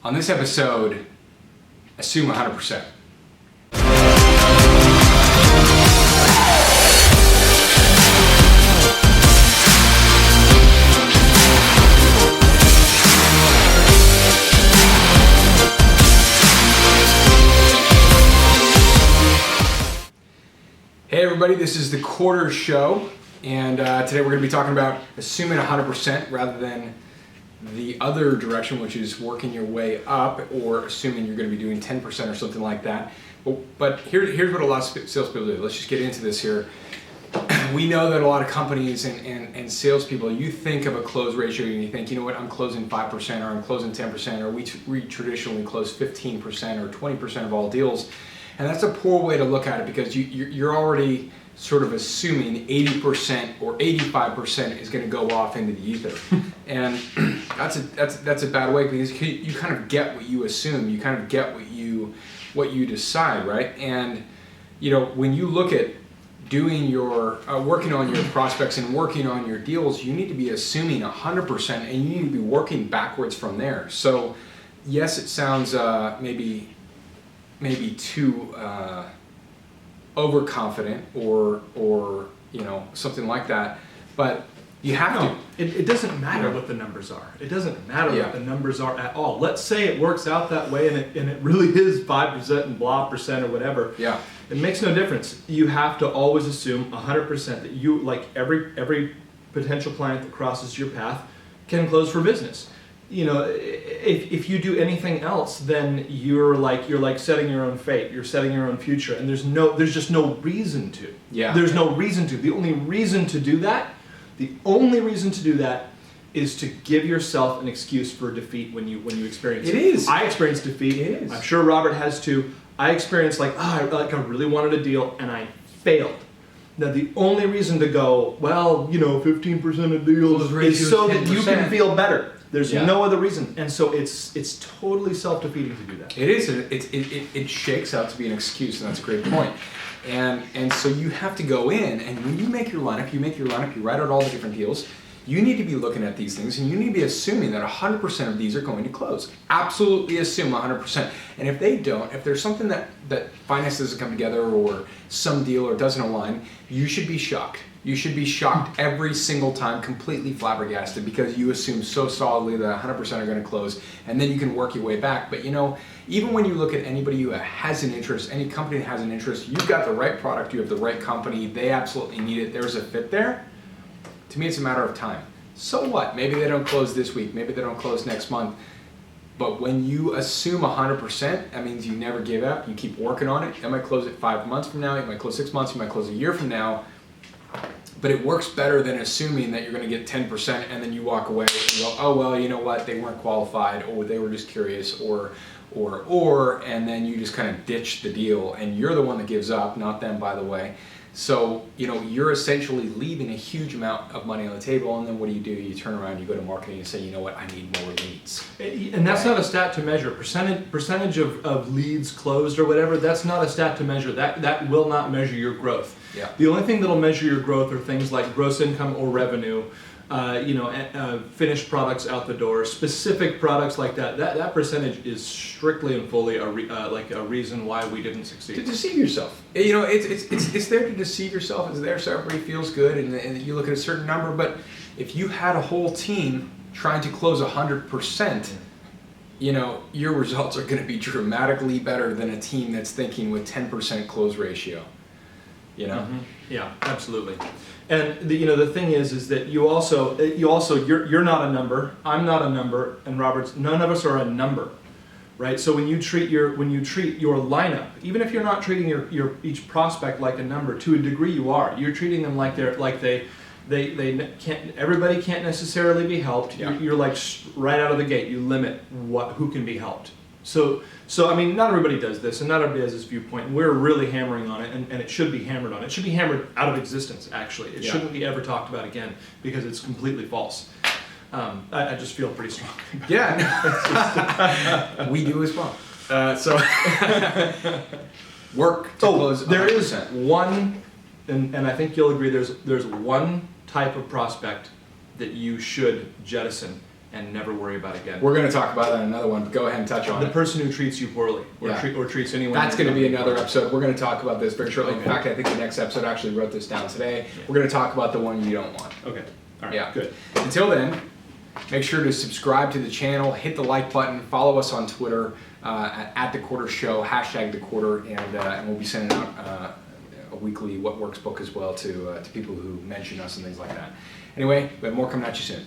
On this episode, assume 100%. Hey everybody, this is the quarter show, and today we're going to be talking about assuming 100% rather than the other direction, which is working your way up or assuming you're going to be doing 10% or something like that. But here's what a lot of salespeople do. Let's just get into this here. We know that a lot of companies and salespeople, you think of a close ratio and you think, you know what, I'm closing 5% or I'm closing 10% or we traditionally close 15% or 20% of all deals. And that's a poor way to look at it because you're already sort of assuming 80% or 85% is going to go off into the ether. And that's a bad way because you kind of get what you assume, you kind of get what you decide, right? And you know, when you look at doing your working on your prospects and working on your deals, you need to be assuming 100% and you need to be working backwards from there. So yes, it sounds maybe too overconfident or you know, something like that, but you have to. It doesn't matter what the numbers are. It doesn't matter what the numbers are at all. Let's say it works out that way and it really is 5% and blah percent or whatever. Yeah. It makes no difference. You have to always assume 100% that you, like every potential client that crosses your path, can close for business. You know, if you do anything else, then you're like setting your own fate. You're setting your own future, and there's just no reason to. Yeah. There's no reason to. The only reason to do that is to give yourself an excuse for defeat when you experience it. It is. I experienced defeat. It is. I'm sure Robert has too. I experienced I really wanted a deal and I failed. Now the only reason to go, well, you know, 15% of deals is so that you can feel better. There's no other reason, and so it's totally self-defeating to do that. It is. It shakes out to be an excuse, and that's a great point. And so you have to go in, and when you make your lineup, you write out all the different deals. You need to be looking at these things, and you need to be assuming that 100% of these are going to close. Absolutely assume 100%. And if they don't, if there's something that finance doesn't come together or some deal or doesn't align, you should be shocked. You should be shocked every single time, completely flabbergasted, because you assume so solidly that 100% are going to close, and then you can work your way back. But you know, even when you look at anybody who has an interest, any company that has an interest, you've got the right product, you have the right company, they absolutely need it, there's a fit there. To me, it's a matter of time. So what? Maybe they don't close this week, maybe they don't close next month. But when you assume 100%, that means you never give up, you keep working on it. It might close it 5 months from now, it might close 6 months, you might close a year from now. But it works better than assuming that you're going to get 10% and then you walk away and go, oh well, you know what, they weren't qualified, or they were just curious, or and then you just kind of ditch the deal and you're the one that gives up, not them, by the way. So, you know, you're essentially leaving a huge amount of money on the table, and then what do? You turn around, you go to marketing and say, you know what, I need more leads. And that's not a stat to measure. Percentage of leads closed or whatever, that's not a stat to measure. That will not measure your growth. Yeah. The only thing that'll measure your growth are things like gross income or revenue, finished products out the door, specific products like that. That percentage is strictly and fully a reason why we didn't succeed. To deceive yourself. You know, it's there to deceive yourself. It's there so everybody feels good, and you look at a certain number. But if you had a whole team trying to close 100%, you know, your results are going to be dramatically better than a team that's thinking with 10% close ratio. You know? Mm-hmm. Yeah, absolutely. And the thing is that you're not a number, I'm not a number, and Robert's, none of us are a number, right? So when you treat your lineup, even if you're not treating your each prospect like a number, to a degree you are. You're treating them like they can't. Everybody can't necessarily be helped. Yeah. You're like right out of the gate. You limit who can be helped. So I mean, not everybody does this, and not everybody has this viewpoint, and we're really hammering on it, and it should be hammered on. It should be hammered out of existence, actually. It shouldn't be ever talked about again, because it's completely false. I just feel pretty strong. Yeah, we do as well. Work to close 100%. There is one, and I think you'll agree, there's one type of prospect that you should jettison and never worry about it again. We're going to talk about that in another one, but go ahead and touch on The it. person who treats you poorly or, or treats anyone. That's going to be another poorly. episode. We're going to talk about this very shortly. In Okay. fact, I think the next episode, I actually wrote this down today. Yeah. We're going to talk about the one you don't want. Okay. All right. Yeah. Good. Until then, make sure to subscribe to the channel, hit the like button, follow us on Twitter at The Quarter Show, hashtag The Quarter, and we'll be sending out a weekly What Works book as well to people who mention us and things like that. Anyway, we have more coming at you soon.